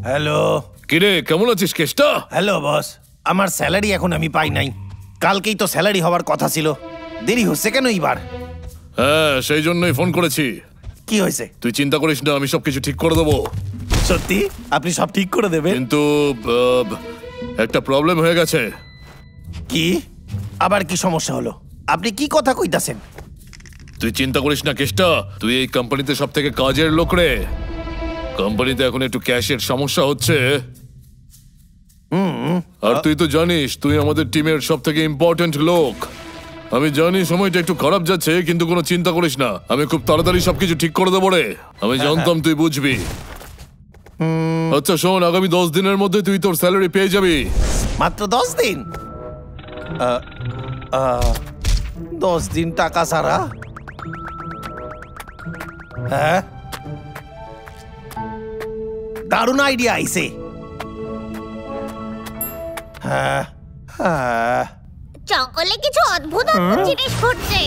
Hello. কিরে, কেমন আছিস কেষ্টা? হ্যালো বস, আমার স্যালারি এখন আমি পাই নাই। কালকেই তো স্যালারি হওয়ার কথা ছিল, দেরি হচ্ছে কেন এইবার? হ্যাঁ, সেই জন্যই ফোন করেছি। কি হয়েছে? তুই চিন্তা করিস না, আমি সবকিছু ঠিক করে দেবো। সত্যি আপনি সব ঠিক করে দেবেন? কিন্তু একটা প্রবলেম হয়ে গেছে। কি? আবার কি সমস্যা হলো? আপনি কি কথা কইতাছেন? তুই চিন্তা করিস না কেষ্টা, তুই এই কোম্পানিতে সব থেকে কাজের লোক রে। কোম্পানিতে এখন একটু ক্যাশের সমস্যা হচ্ছে। আর তুই তো জানিস তুই আমাদের টিমের সব থেকে ইম্পর্টেন্ট লোক। আমি জানি সময়টা একটু খারাপ যাচ্ছে, কিন্তু কোনো চিন্তা করিস না, আমি খুব তাড়াতাড়ি সবকিছু ঠিক করে দেবো রে। আমি জানতাম তুই বুঝবি। আচ্ছা শোন, আগামী 10 দিনের মধ্যে তুই তোর স্যালারি পেয়ে যাবি। মাত্র 10 দিন? 10 দিন টাকা ছাড়া? হ্যাঁ, দারুণ আইডিয়া আইছে। হ্যাঁ হ্যাঁ, জঙ্গলে কিছু অদ্ভুত অদ্ভুত জিনিস ঘটছে।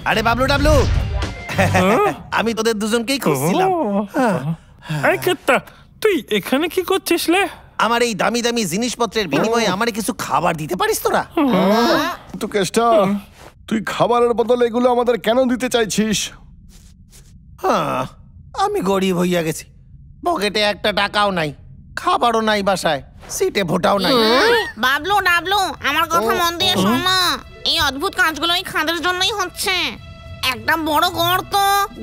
আরে বাবলু ডাবলু, আমি তোদের দুজনকেই খুঁজছিলাম। আরে কেত্তা, তুই এখানে কি করছিস লে? আমার এই দামি দামি জিনিসপত্রের বিনিময়ে আমারে কিছু খাবার দিতে পারিস তোরা? তো কেষ্টা, তুই খাবারের বদলে এগুলো আমাদের কেন দিতে চাইছিস? হ্যাঁ, আমি গরিব হইয়া গেছি, পকেটে একটা টাকাও নাই, খাবারও নাই, বাসায় সিটে ভোটাও নাই। বাবলু ডাবলু, আমার কথা মন দিয়ে শোনো। এই অদ্ভুত কাজগুলো এই খাদের জন্যই হচ্ছে। একটা বড় গর্ত,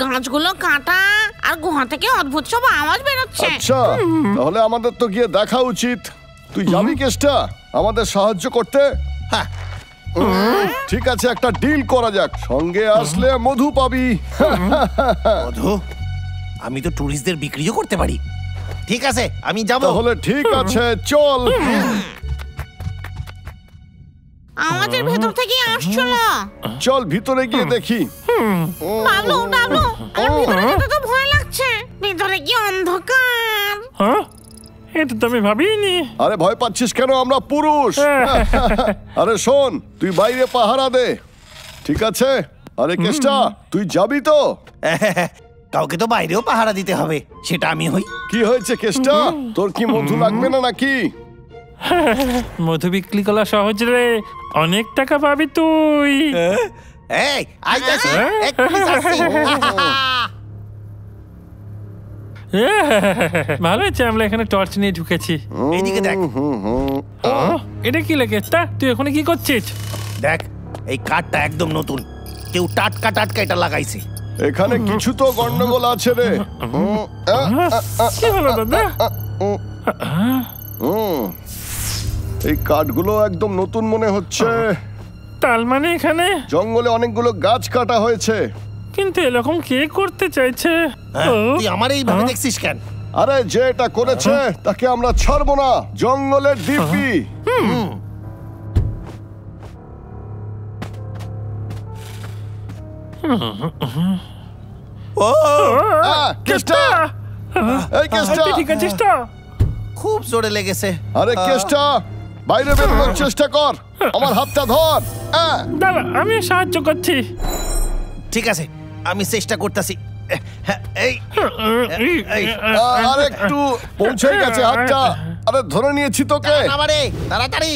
গাছগুলো কাটা, আর গুহা থেকে অদ্ভুত সব আওয়াজ বেরোচ্ছে। আচ্ছা, তাহলে আমাদের তো গিয়ে দেখা উচিত। তুই যাবি কেষ্টা আমাদের সাহায্য করতে? হ্যাঁ, ঠিক আছে, একটা ডিল করা যাক। সঙ্গে আসলে মধু পাবি। মধু? আমি তো টুরিস্টদের বিক্রিও করতে পারি। ঠিক আছে, আমি যাব। তাহলে ঠিক আছে, চল। আমাদের ভেতর থেকে আসছিল। চল ভিতরে গিয়ে দেখি। বাবলু ডাবলু, আমার ভিতরে যেতে তো ভয় লাগছে। ভিতরে কি অন্ধকার। হ্যাঁ, এটা তো আমি ভাবিনি। আরে ভয় পাচ্ছিস কেন? আমরা পুরুষ। আরে শোন, তুই বাইরে পাহারা দে, ঠিক আছে? আরে কেষ্টা, তুই যাবি তো? কাউকে তো বাইরেও পাহারা দিতে হবে, সেটা আমি হই। কি হয়েছে কেষ্টা, তোর কি মধু লাগবে না নাকি? মধু বিক্রি করা সহজ রে, অনেক টাকা পাবি তুই। এই আইতাছি, এক্ষুনি যাচ্ছি। ভালো হয়েছে আমরা এখানে টর্চ নিয়ে ঢুকেছি। এইদিকে দেখ। এটা কি লেগে? তুই এখানে কি করছিস? দেখ, এই কাঠটা একদম নতুন, কেউ টাটকা টাটকা এটা লাগাইছে। এখানে কিছু তো গন্ডগোল আছে রে। কি হলো দাদা? এই কাঠগুলো একদম নতুন মনে হচ্ছে। তার মানে এখানে জঙ্গলে অনেকগুলো গাছ কাটা হয়েছে। কিন্তু এরকম কে করতে চাইছে? তুই আমার এইভাবে দেখছিস কেন? আরে যে এটা করেছে তাকে আমরা ছাড়বো না, জঙ্গলের দিব্যি। ও কেষ্টা, এই কেষ্টা, ঠিক আছিস তো? খুব জোরে লেগেছে। আরে কেষ্টা, বাইরে বেরোনোর চেষ্টা কর, আমার হাতটা ধর। দাদা, আমি সাহায্য করছি। ঠিক আছে, আমি চেষ্টা করতেছি। এই আর একটু পৌঁছে গেছে হাতটা। আরে ধরে নিয়েছি তোকে। আমারে তাড়াতাড়ি।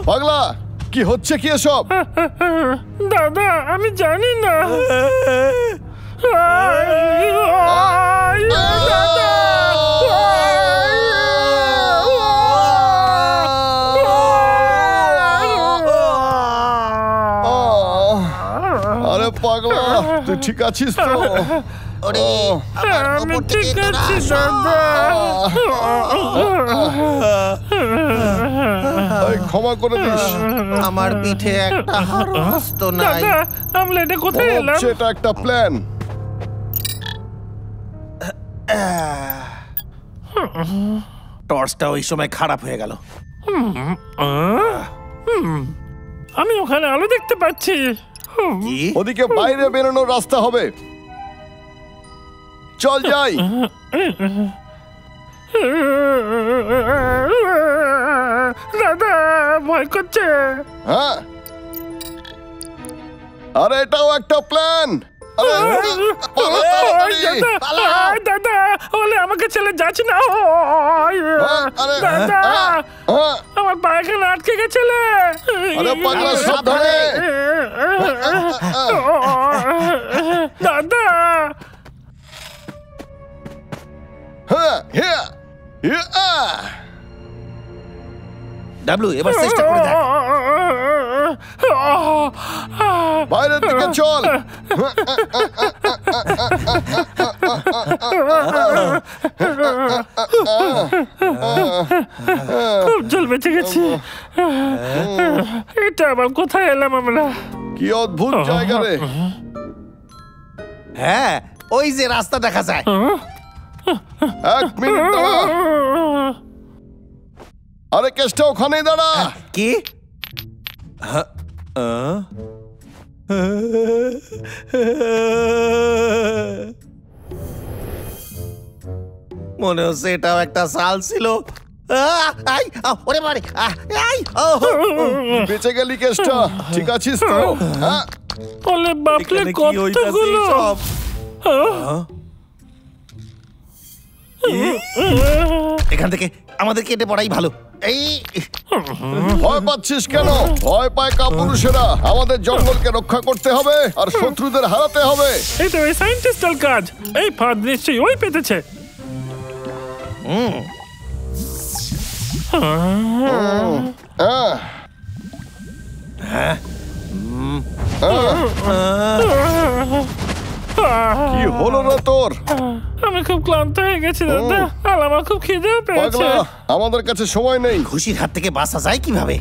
পাগলা, কি হচ্ছে কি এসব? দাদা, আমি জানি না। দাদা, আরে পাগলা, তুই ঠিক আছিস তো? ওরে, আমার আমি উপর থেকে ঠিক তোরা আছি সর। দাদা। এই ক্ষমা করে দিস। আমার পিঠে একটা হস্ত নাই। দাদা, আমরা এটা কোথায় এলাম? সেটা একটা প্ল্যান। টর্চটা ওই সময় খারাপ হয়ে গেল। আমি ওখানে আলো দেখতে পাচ্ছি। কি? ওদিকে বাইরে বেরোনোর রাস্তা হবে, চল যাই। দাদা, ভয় করছে। হ্যাঁ, আরে এটাও একটা প্ল্যান। আরে পালা তাড়াতাড়ি। আমাকে ছেড়ে যাচ্ছি না। আরে, দাদা, আমার পায়খানা আটকে গেছিলে। আরে পাগলা, সাবধানে। দাদা, ডাবলু, এবার চেষ্টা করে দেখ। বাইরের দিকে চল। খুব জল বেঁচে গেছি। এটা আবার কোথায় এলাম আমরা? কি অদ্ভুত জায়গা রে। হ্যাঁ, ওই যে রাস্তা দেখা যায়। 1 মিনিট দাঁড়া। আরে কেষ্টা, ওখানেই দাঁড়া। কি? মনে হচ্ছে এটাও একটা সাল ছিল। ওরে বাড়ি, বেঁচে গেলি কেষ্টা, ঠিক আছিস তো? হ্যাঁ। ওলে বাপরে, কতগুলো! এখান থেকে আমাদের কেটে পড়াই ভালো। এই ভয় পাচ্ছিস কেন? ভয় পায় কাপুরুষেরা। আমাদের জঙ্গলকে রক্ষা করতে হবে আর শত্রুদের হারাতে হবে। এটা ওই সায়েন্টিস্টের কাজ। এই ফাঁদ নিশ্চয়ই ওই পেতেছে। কি হলো না তোর? আমি খুব ক্লান্ত হয়ে গেছি দাদা, আর আমার খুব খিদেও পেয়েছে। পাগলা, আমাদের কাছে সময় নেই। খুশির হাত থেকে বাঁচা যায় কিভাবে?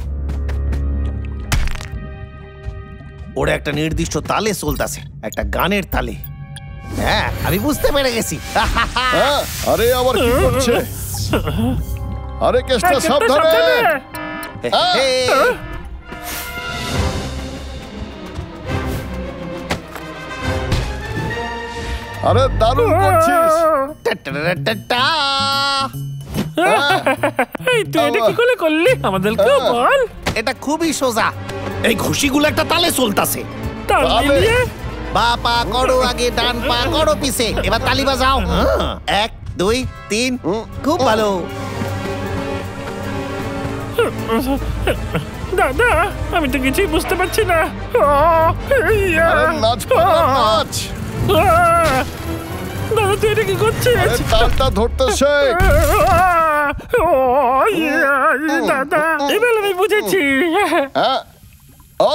ওরা একটা নির্দিষ্ট তালে চলতেছে, একটা গানের তালে। হ্যাঁ, আমি বুঝতে পেরে গেছি। হ্যাঁ, আরে আবার কি করছে? আরে কেষ্টা, কেষ্টা, সাবধানে। এই, আরে দারুণ করছিস। টা-টা-টা-টা-টা। এই তুই এটা কি করে করলি? আমাদেরকেও বল। এটা খুবই সোজা। এই ঘুষিগুলো একটা তালে চলতেছে। তাল তালে? মিলিয়ে বা পা করো আগে, ডান পা করো পিছে। এবার তালি বাজাও। 1 2 3। খুব ভালো। দাদা, আমি তো কিছুই বুঝতে পারছি না। আরে নাচ পাগলা, নাচ। দাদা, তুই এটা কি করছিস? আরে তালটা ধরতে শেখ। দাদা, এবার আমি বুঝেছি। হ্যাঁ। ও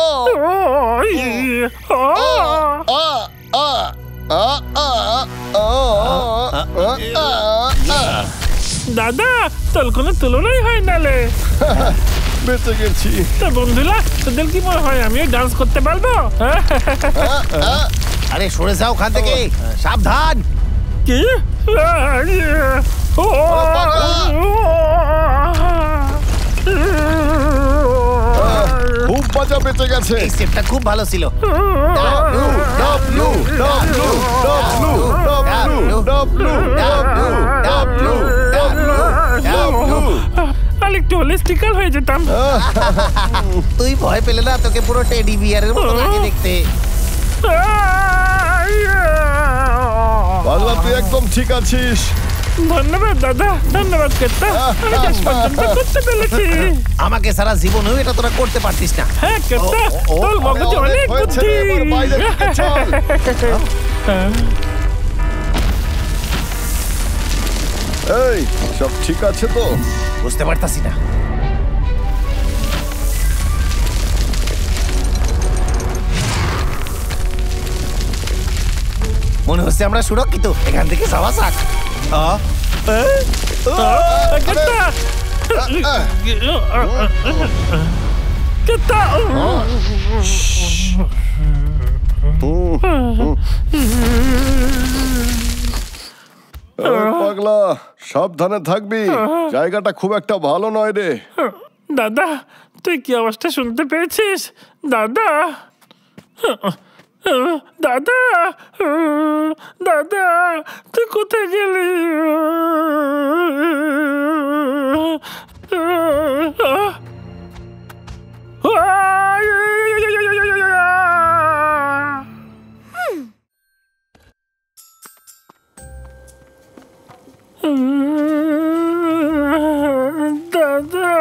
আ আ আ আ আ। দাদা, তোর কোনো তুলনাই হয় নালে। বেঁচে গেছি। তা বন্ধুরা, তোদের কি মনে হয় আমিও ডান্স করতে পারবো? আরে সরে যাও ওখান থেকে, সাবধান। কি? খুব মজা, বেঁচে গেছে। এই স্টেপটা খুব ভালো ছিল। W W W W W W W. আর একটু হলে স্টিকার হয়ে যেতাম। তুই ভয় পেলে না? তোকে পুরো টেডি বিয়ারের মতো লাগে দেখতে। পাগলা, তুই একদম ঠিক আছিস। ধন্যবাদ দাদা, ধন্যবাদ কেতা। আমি শেষ পর্যন্ত করতে পেরেছি। আমাকে সারা জীবনেও এটা তোরা করতে পারতিস না। হ্যাঁ কেতা, তোর মগজে অনেক হয়েছে বুদ্ধি। রে, এবার বাইরে দিকে চল। এই, সব ঠিক আছে তো? বুঝতে পারতাছি না। মনে হচ্ছে আমরা সুরক্ষিত। এখান থেকে যাওয়া যাক। কেতা, কেতা। পাগলা, সাবধানে থাকবি। জায়গাটা খুব একটা ভালো নয় রে। দাদা, তুই কি অবস্থা শুনতে পেয়েছিস? দাদা, দাদা, দাদা, তুই কোথায় গেলি? দাদা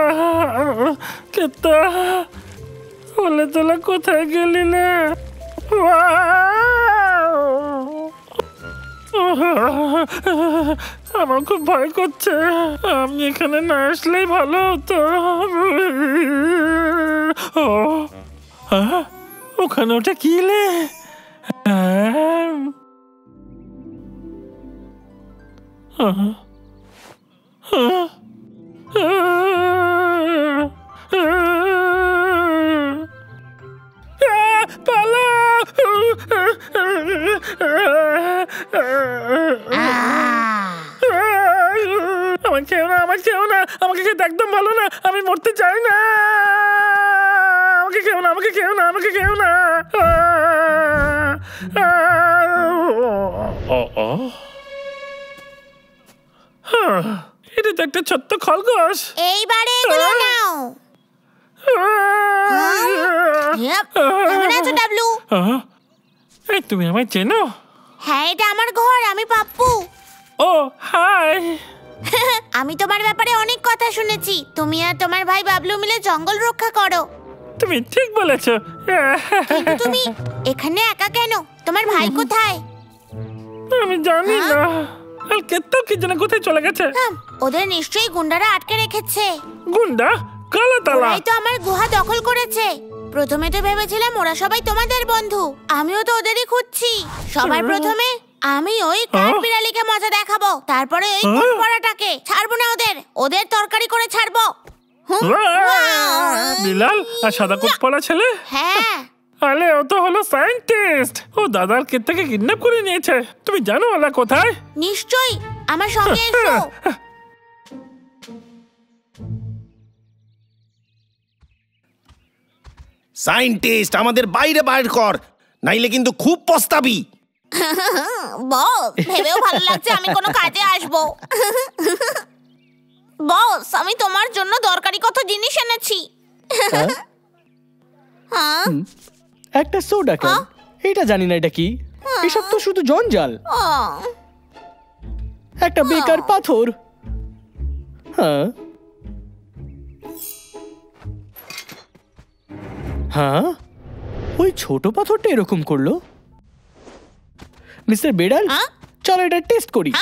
কেতা বলে তোলা কোথায় গেলি না? আমার খুব ভয় করছে, আমি এখানে না আসলেই ভালো হতো। ওখানে ওটা কিলে? আমাকে খেতে একদম ভালো না, আমি মরতে চাই না। আমাকে খেও না, আমাকে খেও না, আমাকে খেও না। এটা তো একটা ছোট্ট খরগোশ। এইবারে এগুলো নাও। কেমন আছো ডাবলু? এই তুমি আমায় চেনো? হ্যাঁ, এটা আমার ঘর, আমি পাপ্পু। ও হাই। আমি তোমার ব্যাপারে অনেক কথা শুনেছি। তুমি আর তোমার ভাই বাবলু মিলে জঙ্গল রক্ষা করো। তুমি ঠিক বলেছো। কিন্তু তুমি এখানে একা কেন? তোমার ভাই কোথায়? আমি জানি না, আর কেতো কি যেন কোথায় চলে গেছে। ওদের নিশ্চয়ই গুন্ডারা আটকে রেখেছে। গুন্ডা? কালাতালা? ওরাই তো আমার গুহা দখল করেছে। প্রথমে তো ভেবেছিলাম ওরা সবাই তোমাদের বন্ধু, আমিও তো ওদেরই খুঁজছি। সবার প্রথমে আমি ওই কাঠবিড়ালিকে মজা দেখাবো, তারপরে ওই কোটপড়াটাকে ছাড়বো না, ওদের তরকারি করে ছাড়বো। বিলাল আর সাদা কোট পরা ছেলে? হ্যাঁ। আরে ও তো হলো সায়েন্টিস্ট। ও দাদার কেতটাকে কিডন্যাপ করে নিয়েছে। তুমি জানো ওরা কোথায়? নিশ্চয়ই, আমার সঙ্গে এসো। সায়েন্টিস্ট, আমাদের বাইরে বাইর কর, নাইলে কিন্তু খুব পস্তাবি। বস, ভেবেও ভালো লাগছে আমি কোনো কাজে আসবো। বস, আমি তোমার জন্য দরকারি কত জিনিস এনেছি। একটা সোডা ক্যান। এটা জানি না এটা কি। এসব তো শুধু জঞ্জাল। একটা বেকার পাথর। হ্যাঁ হ্যাঁ, ওই ছোট পাথরটা এরকম করলো। মিস্টার বেড়াল, চলো এটা টেস্ট করি।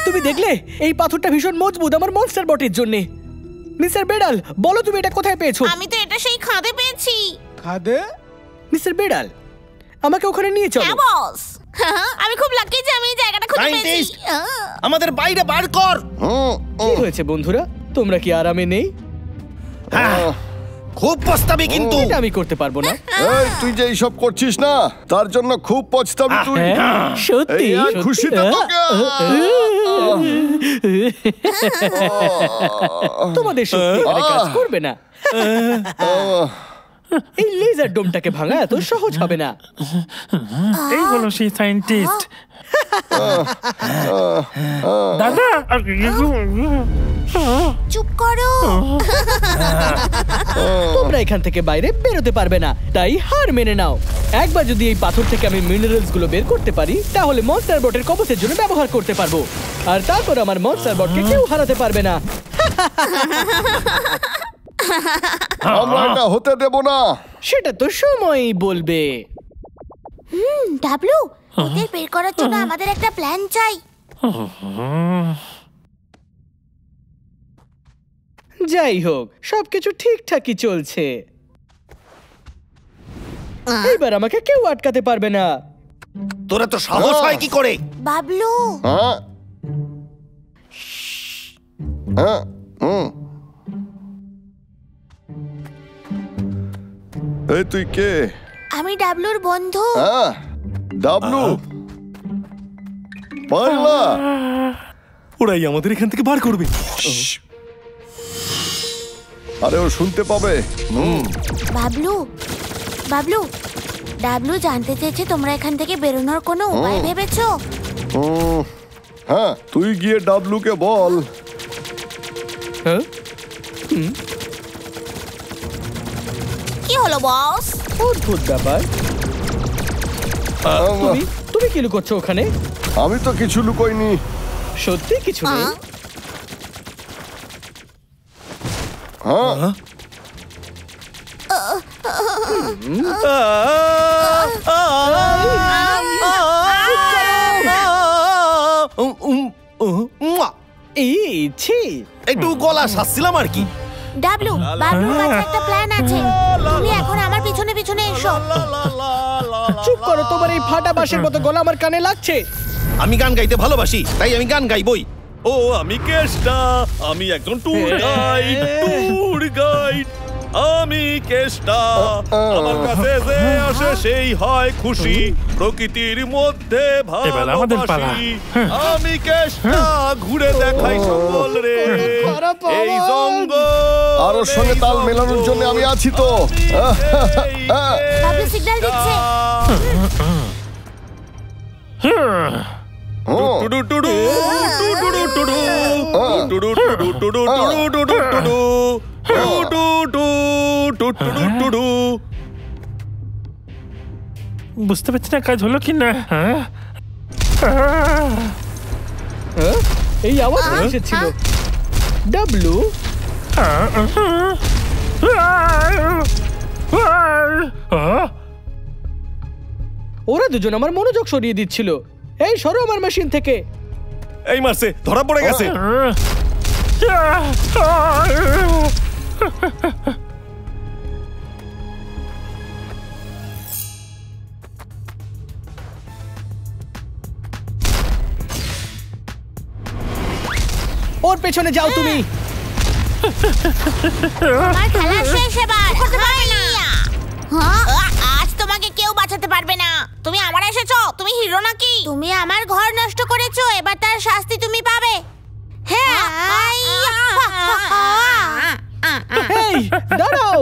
তুমি দেখলে এই পাথরটা ভীষণ মজবুত আমার মনস্টার বটের জন্য। মিস্টার বেড়াল, বলো তুমি এটা কোথায় পেয়েছো? আমি তো এটা সেই খাদে পেয়েছি। খাদে? মিস্টার বেড়াল, আমাকে ওখানে নিয়ে চলো। হ্যাঁ বস, আমি খুব লাকি যে আমি এই জায়গাটা খুঁজে পেয়েছি। আমাদের বাইরে বার কর। কি হয়েছে বন্ধুরা, তোমরা কি আরামে নেই? খুব পস্তাবি কিন্তু। এটা আমি করতে পারবো না। এই তুই যে এইসব করছিস না, তার জন্য খুব পছতাবি তুই। সত্যি এই খুশিতে তোকে। তোমাদের সত্যি এখানে কাজ করবে না। এই লেজার ডোমটাকে ভাঙা এত সহজ হবে না। এই হলো সেই সায়েন্টিস্ট। দাদা চুপ করো। তোমরা এখান থেকে বাইরে বেরোতে পারবে না, তাই হার মেনে নাও। একবার যদি এই পাথর থেকে আমি মিনারেলস গুলো বের করতে পারি, তাহলে মনস্টার বটের কবচের জন্য ব্যবহার করতে পারবো। আর তারপর আমার মনস্টার বটকে কেউ হারাতে পারবে না। আমরা এটা হতে দেব না। সেটা তো সময়ই বলবে। ডাবলু, ওদের বের করার জন্য আমাদের একটা প্ল্যান চাই। যাই হোক, সবকিছু ঠিকঠাকই চলছে। এবার আমাকে কেউ আটকাতে পারবে না। তোরা তো সাহস হয় কি করে? বাবলু, এই তুই কে? আমি ডাবলুর বন্ধু। ডাবলু, পারলা? ওরাই আমাদের এখান থেকে বার করবে। আরে ও শুনতে পাবে। বাবলু, বাবলু, ডাবলু জানতে চেয়েছে তোমরা এখান থেকে বেরোনোর কোনো উপায় ভেবেছো? হ্যাঁ, তুই গিয়ে ডাবলু কে বল। হ্যাঁ? কি হলো বস? অদ্ভুত ব্যাপার। তুমি কি লুকোচ্ছ ওখানে? আমি তো কিছু লুকোইনি। সত্যি কিছু নেই? হ্যাঁ, একটু গলা সাজছিলাম আর কি। ডাবলু, বাবলুর কাছে একটা প্ল্যান আছে। তুমি এখন আমার পিছনে পিছনে এসো। চুপ করো, তোমার এই ফাটা বাঁশের মতো গলা আমার কানে লাগছে। আমি গান গাইতে ভালোবাসি, তাই আমি গান গাইবই। ও আমি কেষ্টা, আমি একজন ট্যুর গাইড। আমি কেষ্টা, আমার কাছে যে আসে সেই হয় খুশি, প্রকৃতির মধ্যে এবার আমাদের পালা। ভালোবাসি। আমি কেষ্টা, ঘুরে দেখাই সকল রে এই জঙ্গল। আর ওর সঙ্গে তাল মেলানোর জন্য আমি আছি তো। বাবলু সিগন্যাল দিচ্ছে। টুডু টুডু টুডু টুডু টুডু টুডু টুডু টুডু টুডু টুডু টুডু। বুঝতে পারছি না কাজ হলো কি না। হ্যাঁ? এই আওয়াজ এসেছিল। ডাবলু, ওরা দুজন আমার মনোযোগ সরিয়ে দিচ্ছিল। এই সরো আমার মেশিন থেকে। এই মারছে, ধরা পড়ে গেছে। ওর পেছনে যাও তুমি। আমার খেলা শেষ এবার। করতে পারবে না। আজ তোমাকে কেউ বাঁচাতে পারবে না। তুমি আমার এসেছো, তুমি হিরো নাকি? তুমি আমার ঘর নষ্ট করেছো, এবার তার শাস্তি তুমি পাবে। হ্যাঁ, এই দাঁড়াও।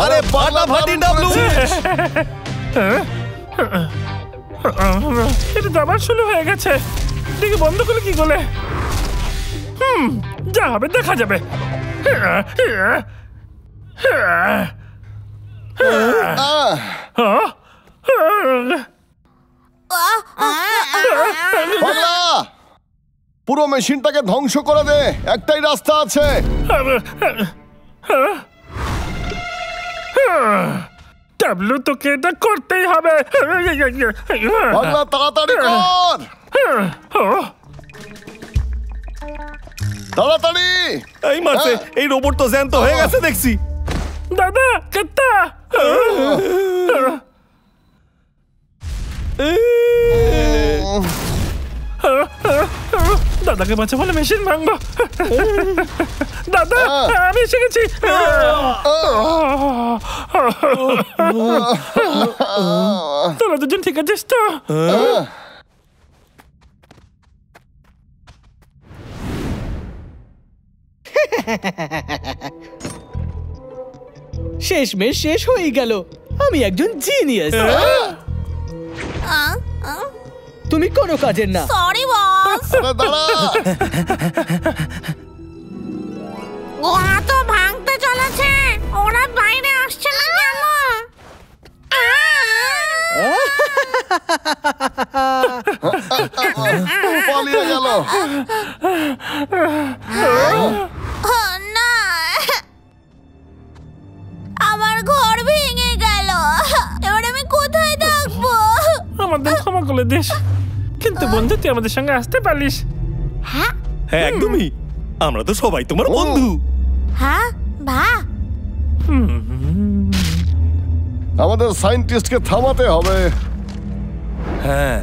আরে ফাটাফাটি ডাবলু। এটা তো আবার শুরু হয়ে গেছে। দেখি বন্ধ করলে কি করে? যা হবে দেখা যাবে। পাগলা, পুরো মেশিনটাকে ধ্বংস করে দে, একটাই রাস্তা আছে। ডাবলু, তোকে এটা করতেই হবে। পাগলা তাড়াতাড়ি কর, তাড়াতাড়ি। এই মারছে, এই রোবট তো জ্যান্ত হয়ে গেছে দেখছি। দাদা কেত্তা, দাদাকে বাঁচা বলে মেশিন ভাঙবো। দাদা আমি এসে গেছি। তোরা দুজন ঠিক আছিস তো? শেষমেশ শেষ হয়ে গেল। আমি একজন জিনিয়াস। তুমি কোনো কাজের না। Sorry boss. আরে দাঁড়া। ওরা তো ভাঙতে চলেছে। ওরা বাইরে আসছে না কেন? পালিয়ে গেল। না, আমার ঘর ভেঙে গেল। এবার আমি কোথায় থাকবো? আমাদের ক্ষমা করে দিস, কিন্তু বন্ধু তুই আমাদের সঙ্গে আসতে পারিস। হ্যাঁ হ্যাঁ একদমই, আমরা তো সবাই তোমার বন্ধু। হ্যাঁ ভা, আমাদের সায়েন্টিস্টকে থামাতে হবে। হ্যাঁ